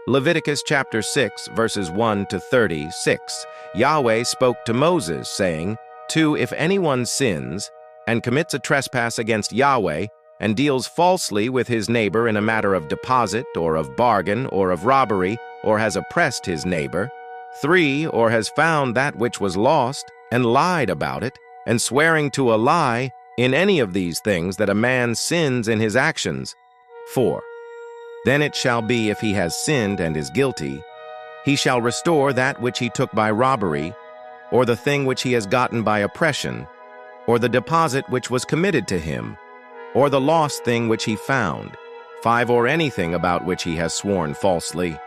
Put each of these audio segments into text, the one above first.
Leviticus chapter 6, verses 1 to 36, Yahweh spoke to Moses, saying, If anyone sins and commits a trespass against Yahweh and deals falsely with his neighbor in a matter of deposit or of bargain or of robbery, or has oppressed his neighbor, 3, or has found that which was lost and lied about it, and swearing to a lie in any of these things that a man sins in his actions, 4. Then it shall be, if he has sinned and is guilty, he shall restore that which he took by robbery, or the thing which he has gotten by oppression, or the deposit which was committed to him, or the lost thing which he found, 5, or anything about which he has sworn falsely.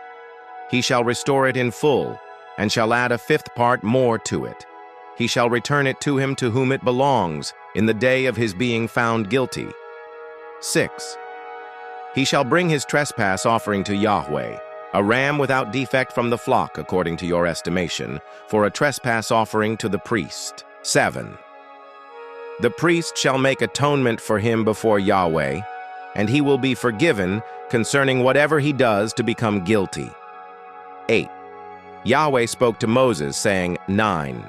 He shall restore it in full, and shall add a 5th part more to it. He shall return it to him to whom it belongs in the day of his being found guilty. 6. He shall bring his trespass offering to Yahweh, a ram without defect from the flock according to your estimation, for a trespass offering to the priest. 7. The priest shall make atonement for him before Yahweh, and he will be forgiven concerning whatever he does to become guilty. 8. Yahweh spoke to Moses, saying, 9.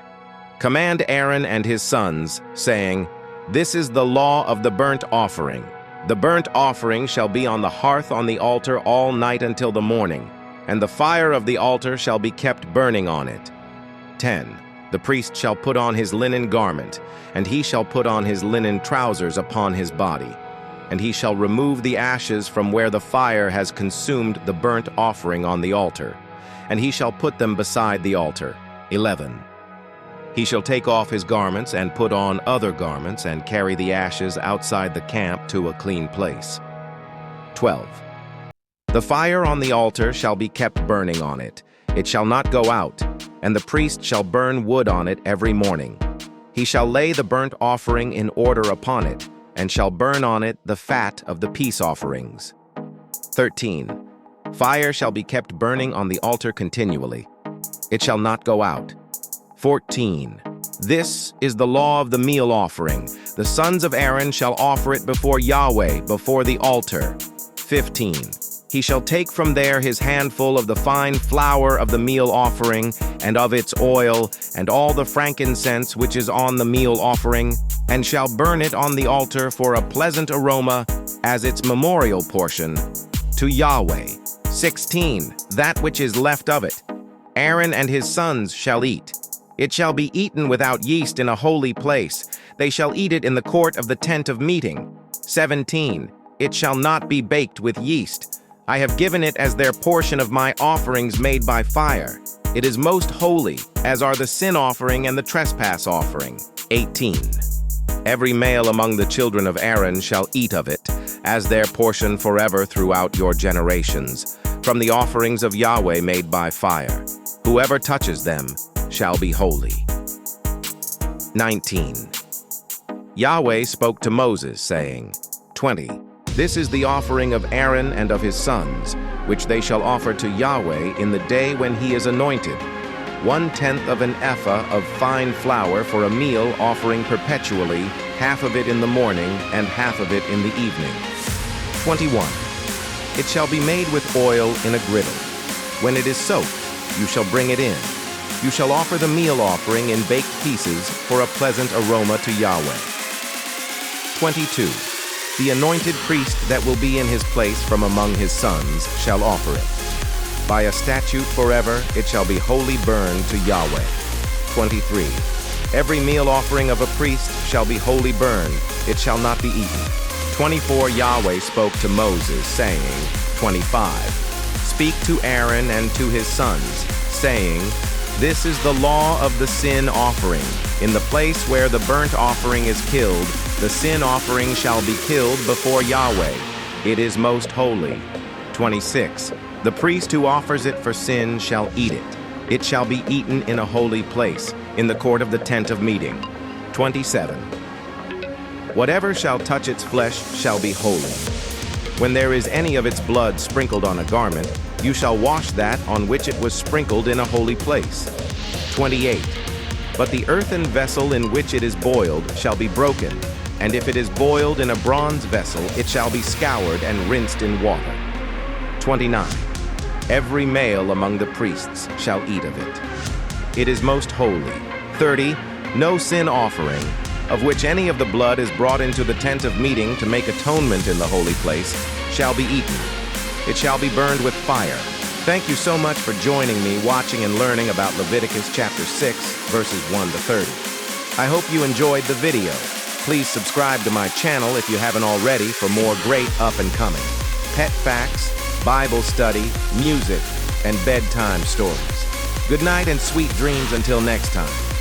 Command Aaron and his sons, saying, This is the law of the burnt offering. The burnt offering shall be on the hearth on the altar all night until the morning, and the fire of the altar shall be kept burning on it. 10. The priest shall put on his linen garment, and he shall put on his linen trousers upon his body, and he shall remove the ashes from where the fire has consumed the burnt offering on the altar, and he shall put them beside the altar. 11. He shall take off his garments and put on other garments and carry the ashes outside the camp to a clean place. 12. The fire on the altar shall be kept burning on it. It shall not go out, and the priest shall burn wood on it every morning. He shall lay the burnt offering in order upon it, and shall burn on it the fat of the peace offerings. 13. Fire shall be kept burning on the altar continually. It shall not go out. 14. This is the law of the meal offering. The sons of Aaron shall offer it before Yahweh, before the altar. 15. He shall take from there his handful of the fine flour of the meal offering, and of its oil, and all the frankincense which is on the meal offering, and shall burn it on the altar for a pleasant aroma as its memorial portion to Yahweh. 16. That which is left of it, Aaron and his sons shall eat. It shall be eaten without yeast in a holy place. They shall eat it in the court of the tent of meeting. 17. It shall not be baked with yeast. I have given it as their portion of my offerings made by fire. It is most holy, as are the sin offering and the trespass offering. 18. Every male among the children of Aaron shall eat of it, as their portion forever throughout your generations, from the offerings of Yahweh made by fire. Whoever touches them shall be holy. 19. Yahweh spoke to Moses, saying, 20. This is the offering of Aaron and of his sons, which they shall offer to Yahweh in the day when he is anointed. 1/10 of an ephah of fine flour for a meal offering perpetually, half of it in the morning and half of it in the evening. 21. It shall be made with oil in a griddle. When it is soaked, you shall bring it in. You shall offer the meal offering in baked pieces for a pleasant aroma to Yahweh. 22. The anointed priest that will be in his place from among his sons shall offer it. By a statute forever it shall be wholly burned to Yahweh. 23. Every meal offering of a priest shall be wholly burned, it shall not be eaten. 24. Yahweh spoke to Moses, saying, 25. Speak to Aaron and to his sons, saying, This is the law of the sin offering. In the place where the burnt offering is killed, the sin offering shall be killed before Yahweh. It is most holy. 26. The priest who offers it for sin shall eat it. It shall be eaten in a holy place, in the court of the tent of meeting. 27. Whatever shall touch its flesh shall be holy. When there is any of its blood sprinkled on a garment, you shall wash that on which it was sprinkled in a holy place. 28. But the earthen vessel in which it is boiled shall be broken, and if it is boiled in a bronze vessel, it shall be scoured and rinsed in water. 29. Every male among the priests shall eat of it. It is most holy. 30. No sin offering, of which any of the blood is brought into the tent of meeting to make atonement in the holy place, shall be eaten. It shall be burned with fire. Thank you so much for joining me, watching and learning about Leviticus chapter 6, verses 1 to 30. I hope you enjoyed the video. Please subscribe to my channel if you haven't already for more great up-and-coming pet facts, Bible study, music, and bedtime stories. Good night and sweet dreams until next time.